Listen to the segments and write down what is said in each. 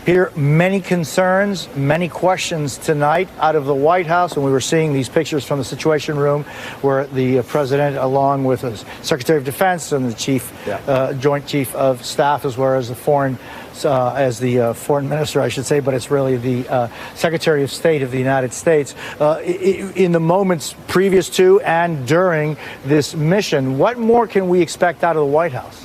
Peter, many concerns, many questions tonight out of the White House, and we were seeing these pictures from the Situation Room where the president, along with the Secretary of Defense and the Joint Chief of Staff, as well as the foreign minister, I should say, but it's really the Secretary of State of the United States. In the moments previous to and during this mission, what more can we expect out of the White House?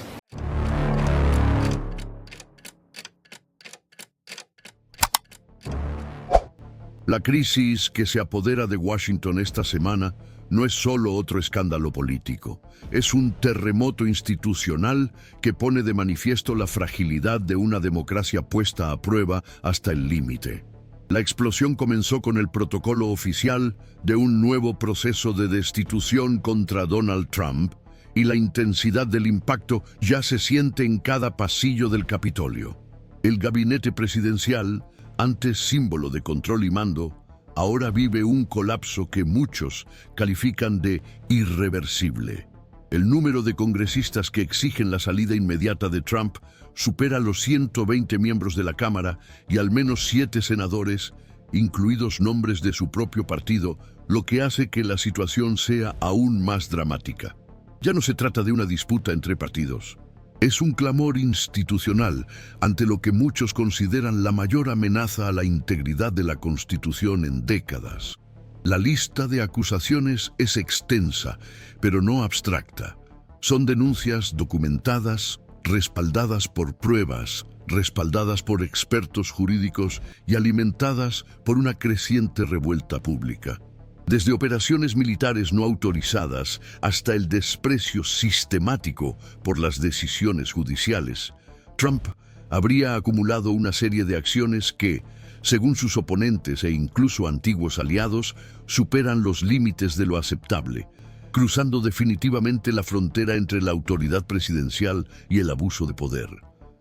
La crisis que se apodera de Washington esta semana no es solo otro escándalo político, es un terremoto institucional que pone de manifiesto la fragilidad de una democracia puesta a prueba hasta el límite. La explosión comenzó con el protocolo oficial de un nuevo proceso de destitución contra Donald Trump, y la intensidad del impacto ya se siente en cada pasillo del Capitolio. El gabinete presidencial, antes símbolo de control y mando, ahora vive un colapso que muchos califican de irreversible. El número de congresistas que exigen la salida inmediata de Trump supera los 120 miembros de la Cámara y al menos 7 senadores, incluidos nombres de su propio partido, lo que hace que la situación sea aún más dramática. Ya no se trata de una disputa entre partidos. Es un clamor institucional ante lo que muchos consideran la mayor amenaza a la integridad de la Constitución en décadas. La lista de acusaciones es extensa, pero no abstracta. Son denuncias documentadas, respaldadas por pruebas, respaldadas por expertos jurídicos y alimentadas por una creciente revuelta pública. Desde operaciones militares no autorizadas hasta el desprecio sistemático por las decisiones judiciales, Trump habría acumulado una serie de acciones que, según sus oponentes e incluso antiguos aliados, superan los límites de lo aceptable, cruzando definitivamente la frontera entre la autoridad presidencial y el abuso de poder.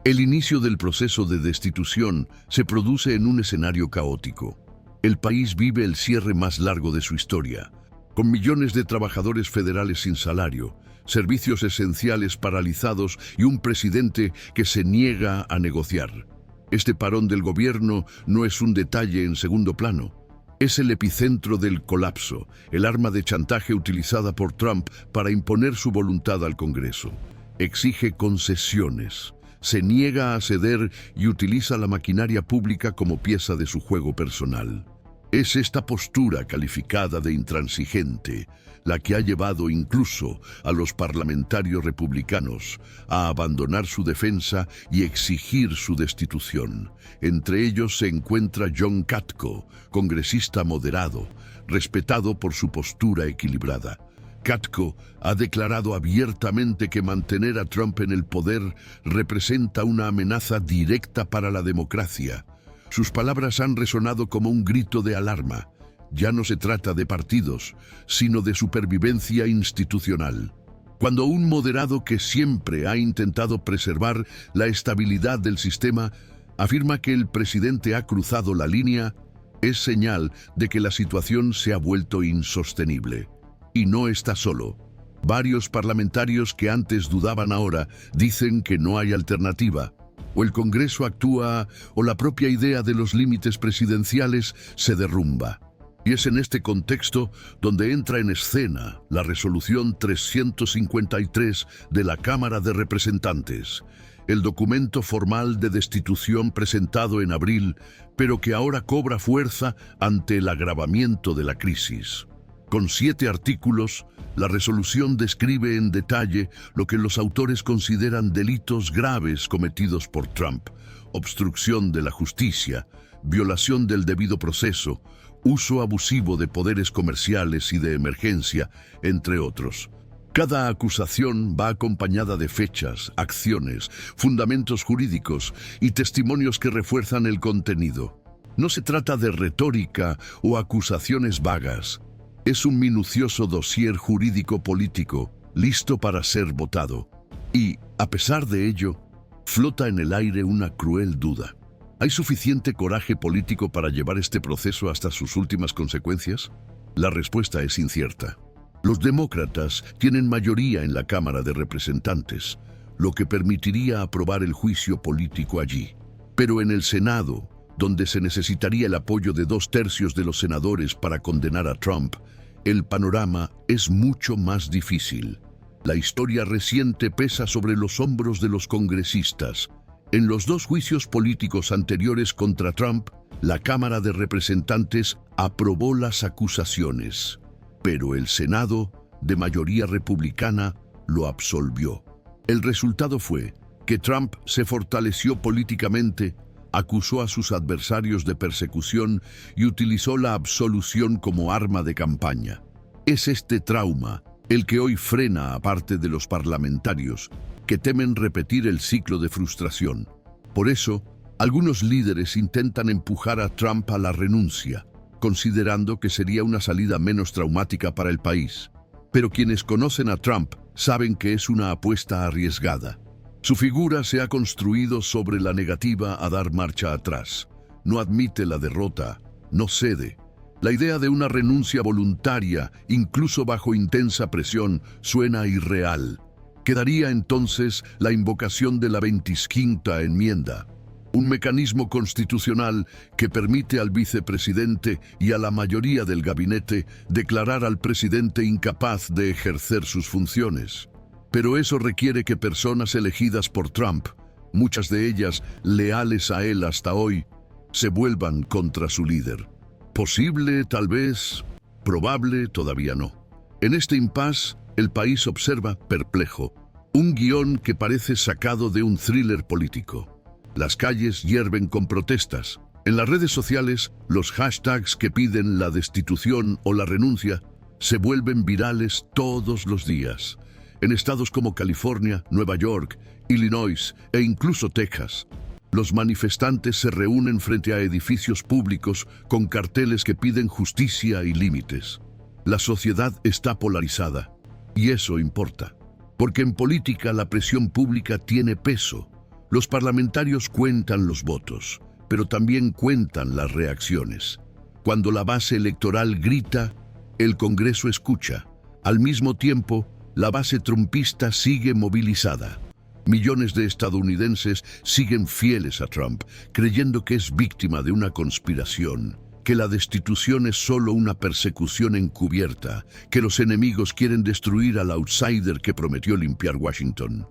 El inicio del proceso de destitución se produce en un escenario caótico. El país vive el cierre más largo de su historia, con millones de trabajadores federales sin salario, servicios esenciales paralizados y un presidente que se niega a negociar. Este parón del gobierno no es un detalle en segundo plano. Es el epicentro del colapso, el arma de chantaje utilizada por Trump para imponer su voluntad al Congreso. Exige concesiones, se niega a ceder y utiliza la maquinaria pública como pieza de su juego personal. Es esta postura calificada de intransigente la que ha llevado incluso a los parlamentarios republicanos a abandonar su defensa y exigir su destitución. Entre ellos se encuentra John Katko, congresista moderado, respetado por su postura equilibrada. Katko ha declarado abiertamente que mantener a Trump en el poder representa una amenaza directa para la democracia. Sus palabras han resonado como un grito de alarma. Ya no se trata de partidos, sino de supervivencia institucional. Cuando un moderado que siempre ha intentado preservar la estabilidad del sistema afirma que el presidente ha cruzado la línea, es señal de que la situación se ha vuelto insostenible. Y no está solo. Varios parlamentarios que antes dudaban ahora dicen que no hay alternativa. O el Congreso actúa o la propia idea de los límites presidenciales se derrumba. Y es en este contexto donde entra en escena la resolución 353 de la Cámara de Representantes, el documento formal de destitución presentado en abril, pero que ahora cobra fuerza ante el agravamiento de la crisis. Con 7 artículos, la resolución describe en detalle lo que los autores consideran delitos graves cometidos por Trump: obstrucción de la justicia, violación del debido proceso, uso abusivo de poderes comerciales y de emergencia, entre otros. Cada acusación va acompañada de fechas, acciones, fundamentos jurídicos y testimonios que refuerzan el contenido. No se trata de retórica o acusaciones vagas. Es un minucioso dossier jurídico-político, listo para ser votado. Y, a pesar de ello, flota en el aire una cruel duda. ¿Hay suficiente coraje político para llevar este proceso hasta sus últimas consecuencias? La respuesta es incierta. Los demócratas tienen mayoría en la Cámara de Representantes, lo que permitiría aprobar el juicio político allí. Pero en el Senado, donde se necesitaría el apoyo de 2/3 de los senadores para condenar a Trump, el panorama es mucho más difícil. La historia reciente pesa sobre los hombros de los congresistas. En los 2 juicios políticos anteriores contra Trump, la Cámara de Representantes aprobó las acusaciones, pero el Senado, de mayoría republicana, lo absolvió. El resultado fue que Trump se fortaleció políticamente, acusó a sus adversarios de persecución y utilizó la absolución como arma de campaña. Es este trauma el que hoy frena a parte de los parlamentarios que temen repetir el ciclo de frustración. Por eso, algunos líderes intentan empujar a Trump a la renuncia, considerando que sería una salida menos traumática para el país. Pero quienes conocen a Trump saben que es una apuesta arriesgada. Su figura se ha construido sobre la negativa a dar marcha atrás. No admite la derrota, no cede. La idea de una renuncia voluntaria, incluso bajo intensa presión, suena irreal. Quedaría entonces la invocación de la 25ª enmienda, un mecanismo constitucional que permite al vicepresidente y a la mayoría del gabinete declarar al presidente incapaz de ejercer sus funciones. Pero eso requiere que personas elegidas por Trump, muchas de ellas leales a él hasta hoy, se vuelvan contra su líder. Posible, tal vez; probable, todavía no. En este impasse, el país observa, perplejo, un guión que parece sacado de un thriller político. Las calles hierven con protestas. En las redes sociales, los hashtags que piden la destitución o la renuncia se vuelven virales todos los días. En estados como California, Nueva York, Illinois e incluso Texas, los manifestantes se reúnen frente a edificios públicos con carteles que piden justicia y límites. La sociedad está polarizada, y eso importa, porque en política la presión pública tiene peso. Los parlamentarios cuentan los votos, pero también cuentan las reacciones. Cuando la base electoral grita, el Congreso escucha. Al mismo tiempo, la base trumpista sigue movilizada. Millones de estadounidenses siguen fieles a Trump, creyendo que es víctima de una conspiración, que la destitución es solo una persecución encubierta, que los enemigos quieren destruir al outsider que prometió limpiar Washington.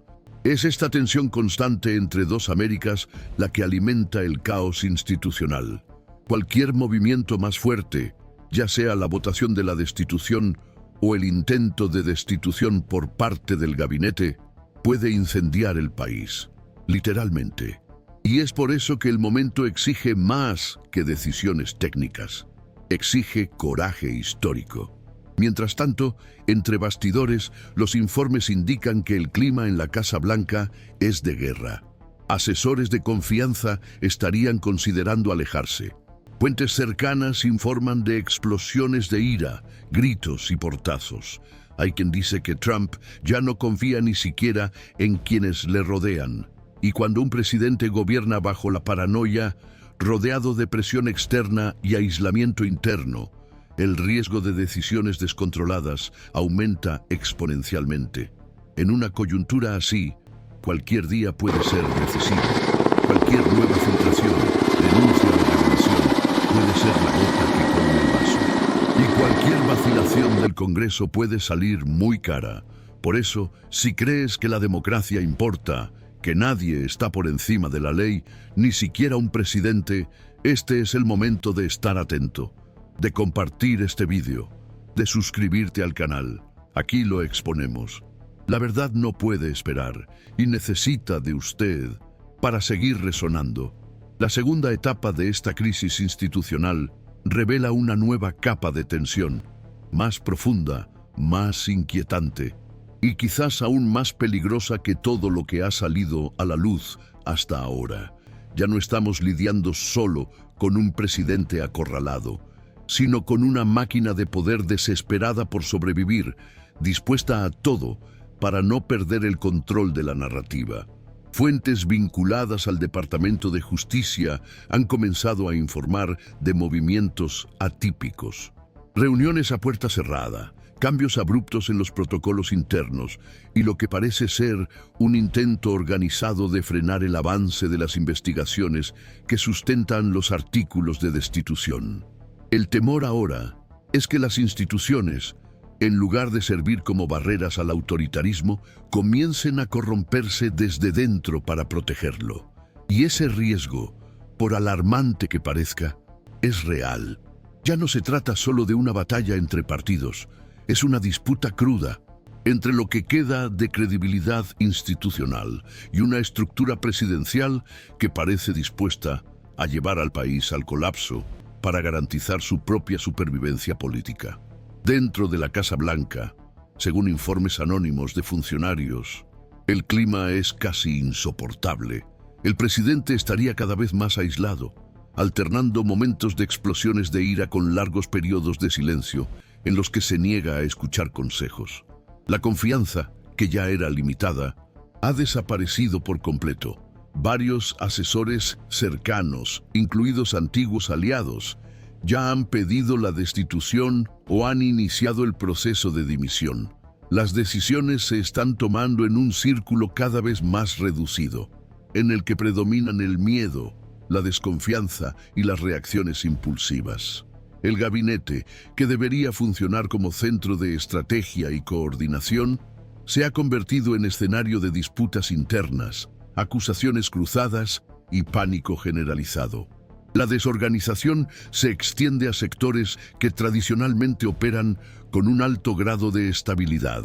Es esta tensión constante entre 2 Américas la que alimenta el caos institucional. Cualquier movimiento más fuerte, ya sea la votación de la destitución o el intento de destitución por parte del gabinete, puede incendiar el país, literalmente. Y es por eso que el momento exige más que decisiones técnicas. Exige coraje histórico. Mientras tanto, entre bastidores, los informes indican que el clima en la Casa Blanca es de guerra. Asesores de confianza estarían considerando alejarse. Fuentes cercanas informan de explosiones de ira, gritos y portazos. Hay quien dice que Trump ya no confía ni siquiera en quienes le rodean. Y cuando un presidente gobierna bajo la paranoia, rodeado de presión externa y aislamiento interno, el riesgo de decisiones descontroladas aumenta exponencialmente. En una coyuntura así, cualquier día puede ser decisivo. Cualquier nueva filtración, denuncia o revelación puede ser la gota que colma el vaso. Y cualquier vacilación del Congreso puede salir muy cara. Por eso, si crees que la democracia importa, que nadie está por encima de la ley, ni siquiera un presidente, este es el momento de estar atento, de compartir este vídeo, de suscribirte al canal. Aquí lo exponemos. La verdad no puede esperar y necesita de usted para seguir resonando. La segunda etapa de esta crisis institucional revela una nueva capa de tensión, más profunda, más inquietante y quizás aún más peligrosa que todo lo que ha salido a la luz hasta ahora. Ya no estamos lidiando solo con un presidente acorralado, sino con una máquina de poder desesperada por sobrevivir, dispuesta a todo para no perder el control de la narrativa. Fuentes vinculadas al Departamento de Justicia han comenzado a informar de movimientos atípicos. Reuniones a puerta cerrada, cambios abruptos en los protocolos internos y lo que parece ser un intento organizado de frenar el avance de las investigaciones que sustentan los artículos de destitución. El temor ahora es que las instituciones, en lugar de servir como barreras al autoritarismo, comiencen a corromperse desde dentro para protegerlo. Y ese riesgo, por alarmante que parezca, es real. Ya no se trata solo de una batalla entre partidos, es una disputa cruda entre lo que queda de credibilidad institucional y una estructura presidencial que parece dispuesta a llevar al país al colapso para garantizar su propia supervivencia política. Dentro de la Casa Blanca, según informes anónimos de funcionarios, el clima es casi insoportable. El presidente estaría cada vez más aislado, alternando momentos de explosiones de ira con largos periodos de silencio en los que se niega a escuchar consejos. La confianza, que ya era limitada, ha desaparecido por completo. Varios asesores cercanos, incluidos antiguos aliados, ya han pedido la destitución o han iniciado el proceso de dimisión. Las decisiones se están tomando en un círculo cada vez más reducido, en el que predominan el miedo, la desconfianza y las reacciones impulsivas. El gabinete, que debería funcionar como centro de estrategia y coordinación, se ha convertido en escenario de disputas internas, acusaciones cruzadas y pánico generalizado. La desorganización se extiende a sectores que tradicionalmente operan con un alto grado de estabilidad,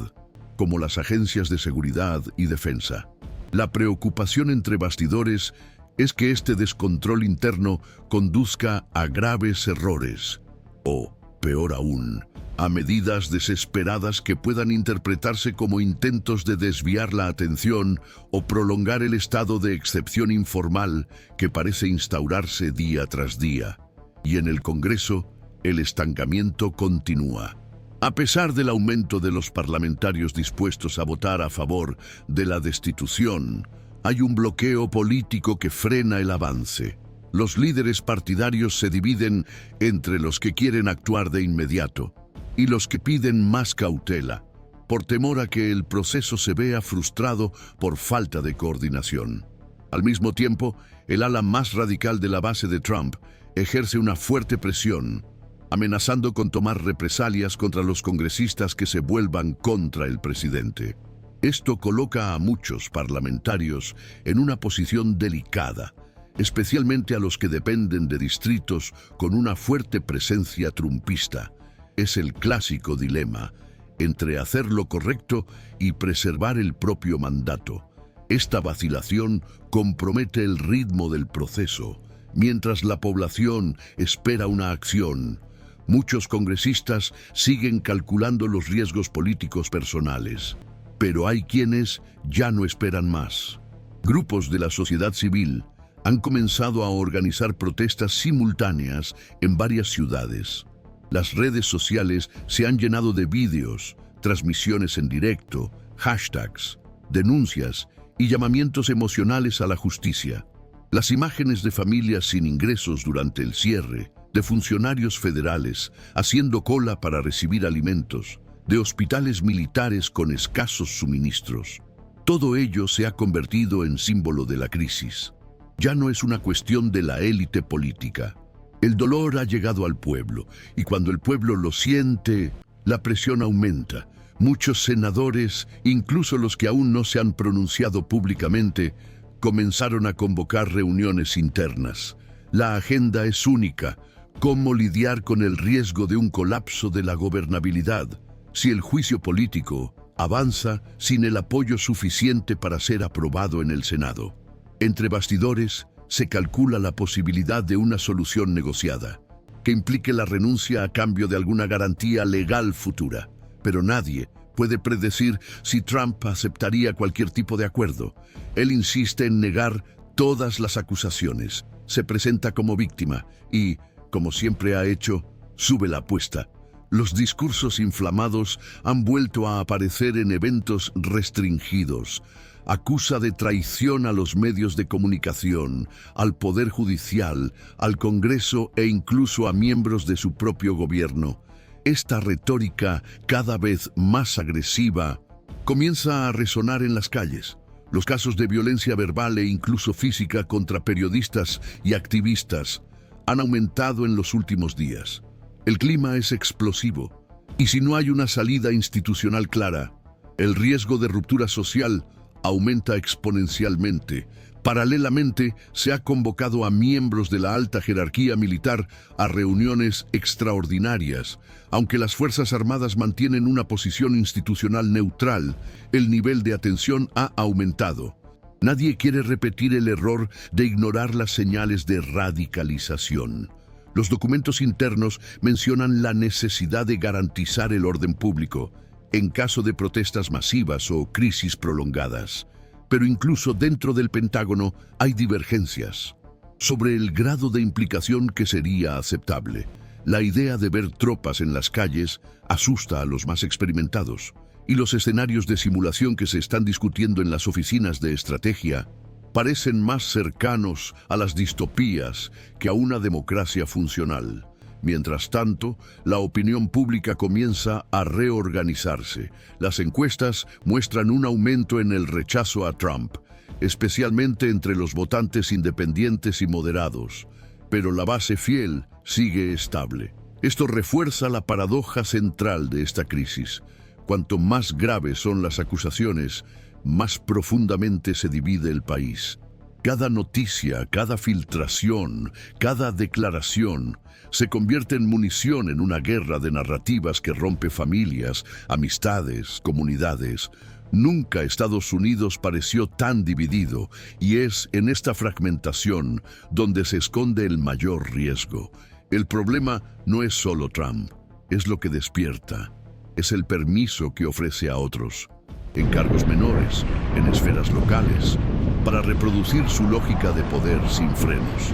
como las agencias de seguridad y defensa. La preocupación entre bastidores es que este descontrol interno conduzca a graves errores, o, peor aún, a medidas desesperadas que puedan interpretarse como intentos de desviar la atención o prolongar el estado de excepción informal que parece instaurarse día tras día. Y en el Congreso, el estancamiento continúa. A pesar del aumento de los parlamentarios dispuestos a votar a favor de la destitución, hay un bloqueo político que frena el avance. Los líderes partidarios se dividen entre los que quieren actuar de inmediato y los que piden más cautela, por temor a que el proceso se vea frustrado por falta de coordinación. Al mismo tiempo, el ala más radical de la base de Trump ejerce una fuerte presión, amenazando con tomar represalias contra los congresistas que se vuelvan contra el presidente. Esto coloca a muchos parlamentarios en una posición delicada, especialmente a los que dependen de distritos con una fuerte presencia trumpista. Es el clásico dilema entre hacer lo correcto y preservar el propio mandato. Esta vacilación compromete el ritmo del proceso. Mientras la población espera una acción, muchos congresistas siguen calculando los riesgos políticos personales. Pero hay quienes ya no esperan más. Grupos de la sociedad civil han comenzado a organizar protestas simultáneas en varias ciudades. Las redes sociales se han llenado de vídeos, transmisiones en directo, hashtags, denuncias y llamamientos emocionales a la justicia. Las imágenes de familias sin ingresos durante el cierre, de funcionarios federales haciendo cola para recibir alimentos, de hospitales militares con escasos suministros. Todo ello se ha convertido en símbolo de la crisis. Ya no es una cuestión de la élite política. El dolor ha llegado al pueblo, y cuando el pueblo lo siente, la presión aumenta. Muchos senadores, incluso los que aún no se han pronunciado públicamente, comenzaron a convocar reuniones internas. La agenda es única: cómo lidiar con el riesgo de un colapso de la gobernabilidad si el juicio político avanza sin el apoyo suficiente para ser aprobado en el Senado. Entre bastidores, se calcula la posibilidad de una solución negociada, que implique la renuncia a cambio de alguna garantía legal futura. Pero nadie puede predecir si Trump aceptaría cualquier tipo de acuerdo. Él insiste en negar todas las acusaciones, se presenta como víctima y, como siempre ha hecho, sube la apuesta. Los discursos inflamados han vuelto a aparecer en eventos restringidos. Acusa de traición a los medios de comunicación, al Poder Judicial, al Congreso e incluso a miembros de su propio gobierno. esta retórica cada vez más agresiva comienza a resonar en las calles. Los casos de violencia verbal e incluso física contra periodistas y activistas han aumentado en los últimos días. El clima es explosivo, y si no hay una salida institucional clara, el riesgo de ruptura social aumenta exponencialmente. Paralelamente, se ha convocado a miembros de la alta jerarquía militar a reuniones extraordinarias. Aunque las Fuerzas Armadas mantienen una posición institucional neutral, el nivel de atención ha aumentado. Nadie quiere repetir el error de ignorar las señales de radicalización. Los documentos internos mencionan la necesidad de garantizar el orden público en caso de protestas masivas o crisis prolongadas. Pero incluso dentro del Pentágono hay divergencias sobre el grado de implicación que sería aceptable. La idea de ver tropas en las calles asusta a los más experimentados, y los escenarios de simulación que se están discutiendo en las oficinas de estrategia parecen más cercanos a las distopías que a una democracia funcional. Mientras tanto, la opinión pública comienza a reorganizarse. Las encuestas muestran un aumento en el rechazo a Trump, especialmente entre los votantes independientes y moderados, pero la base fiel sigue estable. Esto refuerza la paradoja central de esta crisis. Cuanto más graves son las acusaciones, más profundamente se divide el país. Cada noticia, cada filtración, cada declaración se convierte en munición en una guerra de narrativas que rompe familias, amistades, comunidades. Nunca Estados Unidos pareció tan dividido, y es en esta fragmentación donde se esconde el mayor riesgo. El problema no es solo Trump, es lo que despierta. Es el permiso que ofrece a otros, en cargos menores, en esferas locales, para reproducir su lógica de poder sin frenos.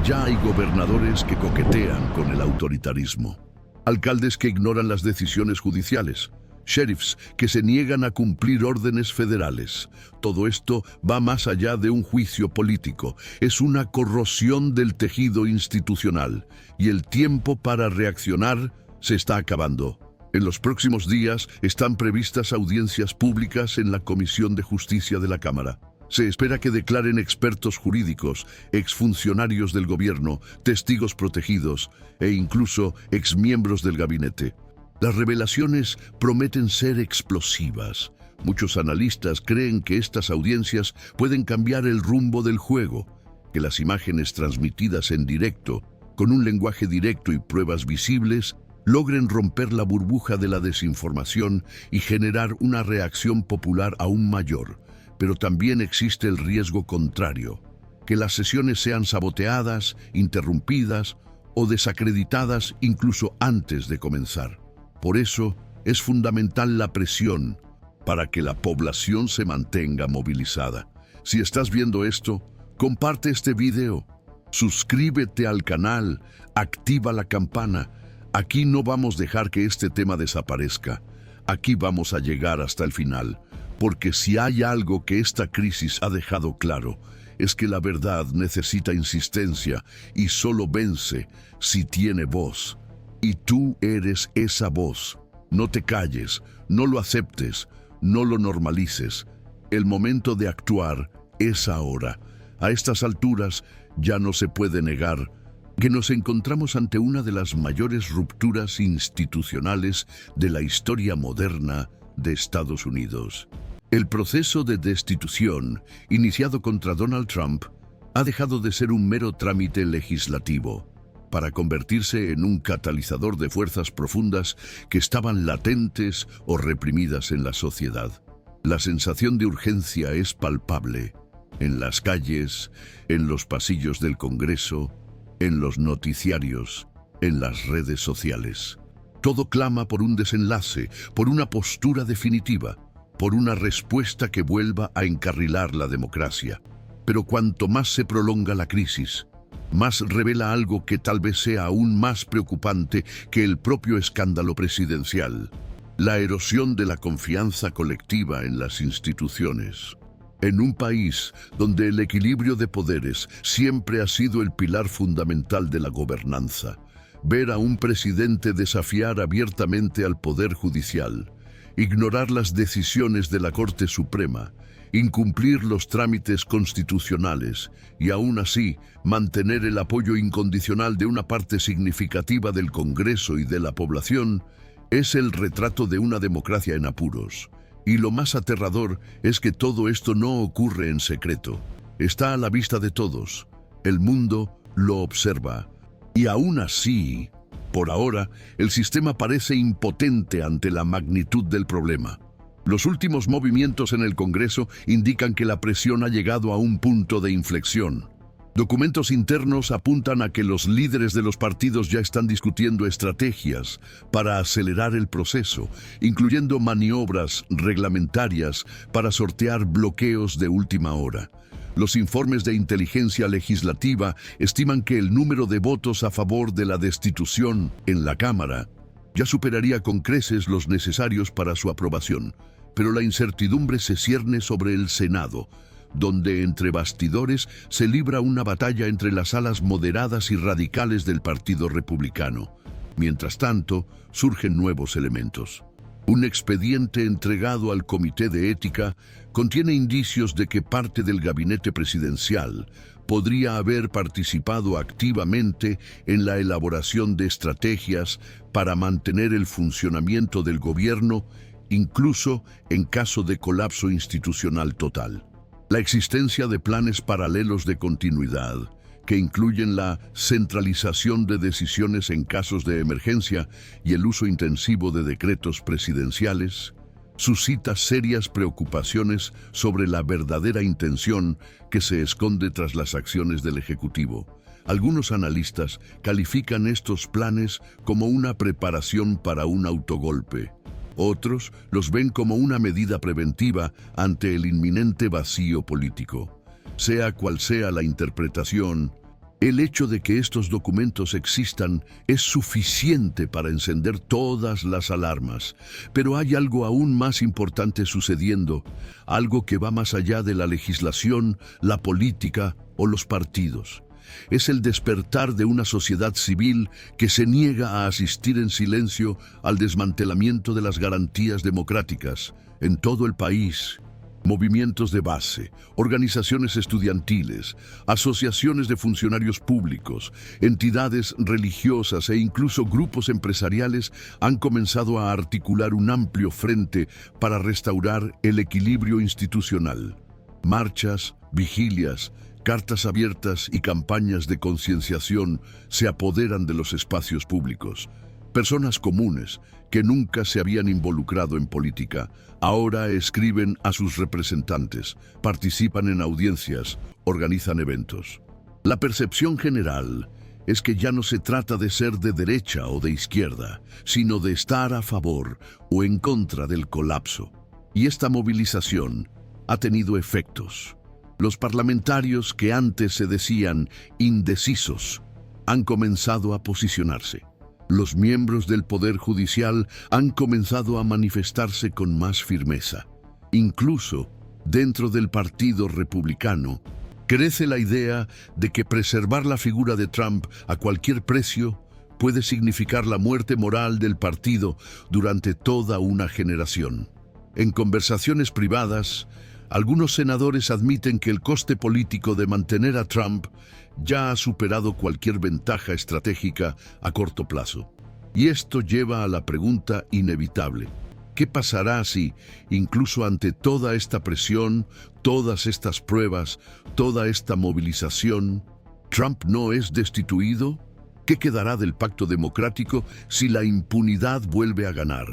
Ya hay gobernadores que coquetean con el autoritarismo, alcaldes que ignoran las decisiones judiciales, sheriffs que se niegan a cumplir órdenes federales. Todo esto va más allá de un juicio político, es una corrosión del tejido institucional, y el tiempo para reaccionar se está acabando. En los próximos días están previstas audiencias públicas en la Comisión de Justicia de la Cámara. Se espera que declaren expertos jurídicos, exfuncionarios del gobierno, testigos protegidos e incluso exmiembros del gabinete. Las revelaciones prometen ser explosivas. Muchos analistas creen que estas audiencias pueden cambiar el rumbo del juego, que las imágenes transmitidas en directo, con un lenguaje directo y pruebas visibles, logren romper la burbuja de la desinformación y generar una reacción popular aún mayor. Pero también existe el riesgo contrario, que las sesiones sean saboteadas, interrumpidas o desacreditadas incluso antes de comenzar. Por eso es fundamental la presión para que la población se mantenga movilizada. Si estás viendo esto, comparte este video, suscríbete al canal, activa la campana. Aquí no vamos a dejar que este tema desaparezca. Aquí vamos a llegar hasta el final, porque si hay algo que esta crisis ha dejado claro, es que la verdad necesita insistencia y solo vence si tiene voz. Y tú eres esa voz. No te calles, no lo aceptes, no lo normalices. El momento de actuar es ahora. A estas alturas ya no se puede negar que nos encontramos ante una de las mayores rupturas institucionales de la historia moderna de Estados Unidos. El proceso de destitución, iniciado contra Donald Trump, ha dejado de ser un mero trámite legislativo para convertirse en un catalizador de fuerzas profundas que estaban latentes o reprimidas en la sociedad. La sensación de urgencia es palpable en las calles, en los pasillos del Congreso, en los noticiarios, en las redes sociales. Todo clama por un desenlace, por una postura definitiva, por una respuesta que vuelva a encarrilar la democracia. Pero cuanto más se prolonga la crisis, más revela algo que tal vez sea aún más preocupante que el propio escándalo presidencial: la erosión de la confianza colectiva en las instituciones. En un país donde el equilibrio de poderes siempre ha sido el pilar fundamental de la gobernanza, ver a un presidente desafiar abiertamente al Poder Judicial, ignorar las decisiones de la Corte Suprema, incumplir los trámites constitucionales y aún así mantener el apoyo incondicional de una parte significativa del Congreso y de la población, es el retrato de una democracia en apuros. Y lo más aterrador es que todo esto no ocurre en secreto. Está a la vista de todos. El mundo lo observa. Y aún así, por ahora, el sistema parece impotente ante la magnitud del problema. Los últimos movimientos en el Congreso indican que la presión ha llegado a un punto de inflexión. Documentos internos apuntan a que los líderes de los partidos ya están discutiendo estrategias para acelerar el proceso, incluyendo maniobras reglamentarias para sortear bloqueos de última hora. Los informes de inteligencia legislativa estiman que el número de votos a favor de la destitución en la Cámara ya superaría con creces los necesarios para su aprobación, pero la incertidumbre se cierne sobre el Senado, donde entre bastidores se libra una batalla entre las alas moderadas y radicales del Partido Republicano. Mientras tanto, surgen nuevos elementos. Un expediente entregado al Comité de Ética contiene indicios de que parte del gabinete presidencial podría haber participado activamente en la elaboración de estrategias para mantener el funcionamiento del gobierno, incluso en caso de colapso institucional total. La existencia de planes paralelos de continuidad, que incluyen la centralización de decisiones en casos de emergencia y el uso intensivo de decretos presidenciales, suscita serias preocupaciones sobre la verdadera intención que se esconde tras las acciones del Ejecutivo. Algunos analistas califican estos planes como una preparación para un autogolpe. Otros los ven como una medida preventiva ante el inminente vacío político. Sea cual sea la interpretación, el hecho de que estos documentos existan es suficiente para encender todas las alarmas. Pero hay algo aún más importante sucediendo, algo que va más allá de la legislación, la política o los partidos. Es el despertar de una sociedad civil que se niega a asistir en silencio al desmantelamiento de las garantías democráticas en todo el país. Movimientos de base, organizaciones estudiantiles, asociaciones de funcionarios públicos, entidades religiosas e incluso grupos empresariales han comenzado a articular un amplio frente para restaurar el equilibrio institucional. Marchas, vigilias, cartas abiertas y campañas de concienciación se apoderan de los espacios públicos. Personas comunes que nunca se habían involucrado en política ahora escriben a sus representantes, participan en audiencias, organizan eventos. La percepción general es que ya no se trata de ser de derecha o de izquierda, sino de estar a favor o en contra del colapso. Y esta movilización ha tenido efectos. Los parlamentarios que antes se decían indecisos han comenzado a posicionarse. Los miembros del Poder Judicial han comenzado a manifestarse con más firmeza. Incluso dentro del Partido Republicano, crece la idea de que preservar la figura de Trump a cualquier precio puede significar la muerte moral del partido durante toda una generación. En conversaciones privadas, algunos senadores admiten que el coste político de mantener a Trump ya ha superado cualquier ventaja estratégica a corto plazo. Y esto lleva a la pregunta inevitable: ¿qué pasará si, incluso ante toda esta presión, todas estas pruebas, toda esta movilización, Trump no es destituido? ¿Qué quedará del pacto democrático si la impunidad vuelve a ganar?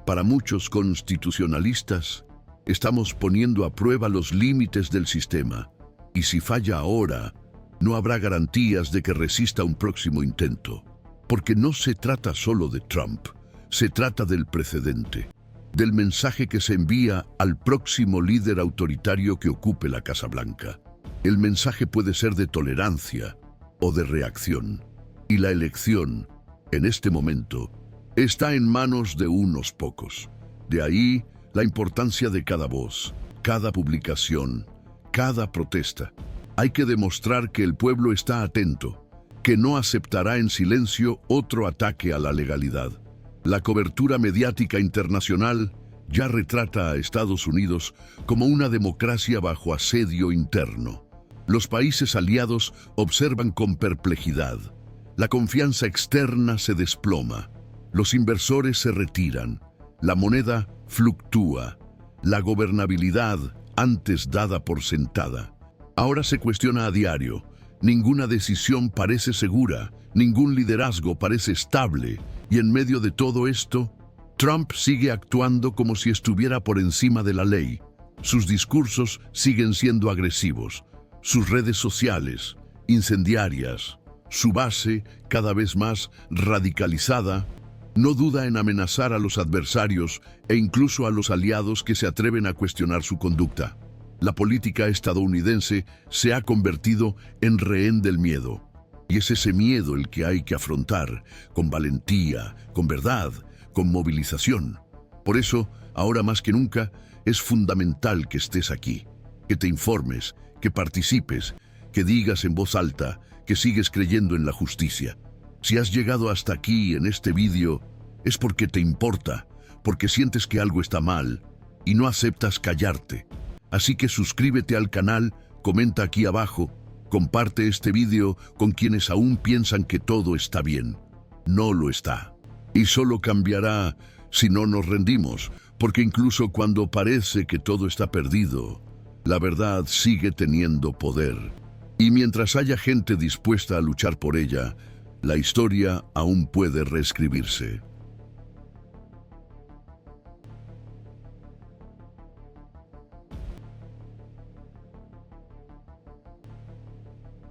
Para muchos constitucionalistas, estamos poniendo a prueba los límites del sistema, y si falla ahora, no habrá garantías de que resista un próximo intento. Porque no se trata solo de Trump, se trata del precedente, del mensaje que se envía al próximo líder autoritario que ocupe la Casa Blanca. El mensaje puede ser de tolerancia o de reacción, y la elección, en este momento, está en manos de unos pocos. De ahí la importancia de cada voz, cada publicación, cada protesta. Hay que demostrar que el pueblo está atento, que no aceptará en silencio otro ataque a la legalidad. La cobertura mediática internacional ya retrata a Estados Unidos como una democracia bajo asedio interno. Los países aliados observan con perplejidad. La confianza externa se desploma. Los inversores se retiran. La moneda fluctúa. La gobernabilidad, antes dada por sentada, ahora se cuestiona a diario. Ninguna decisión parece segura, ningún liderazgo parece estable, y en medio de todo esto, Trump sigue actuando como si estuviera por encima de la ley. Sus discursos siguen siendo agresivos, sus redes sociales, incendiarias, su base cada vez más radicalizada. No duda en amenazar a los adversarios e incluso a los aliados que se atreven a cuestionar su conducta. La política estadounidense se ha convertido en rehén del miedo. Y es ese miedo el que hay que afrontar con valentía, con verdad, con movilización. Por eso, ahora más que nunca, es fundamental que estés aquí, que te informes, que participes, que digas en voz alta que sigues creyendo en la justicia. Si has llegado hasta aquí en este vídeo, es porque te importa, porque sientes que algo está mal y no aceptas callarte. Así que suscríbete al canal, comenta aquí abajo, comparte este vídeo con quienes aún piensan que todo está bien. No lo está. Y solo cambiará si no nos rendimos, porque incluso cuando parece que todo está perdido, la verdad sigue teniendo poder. Y mientras haya gente dispuesta a luchar por ella, la historia aún puede reescribirse.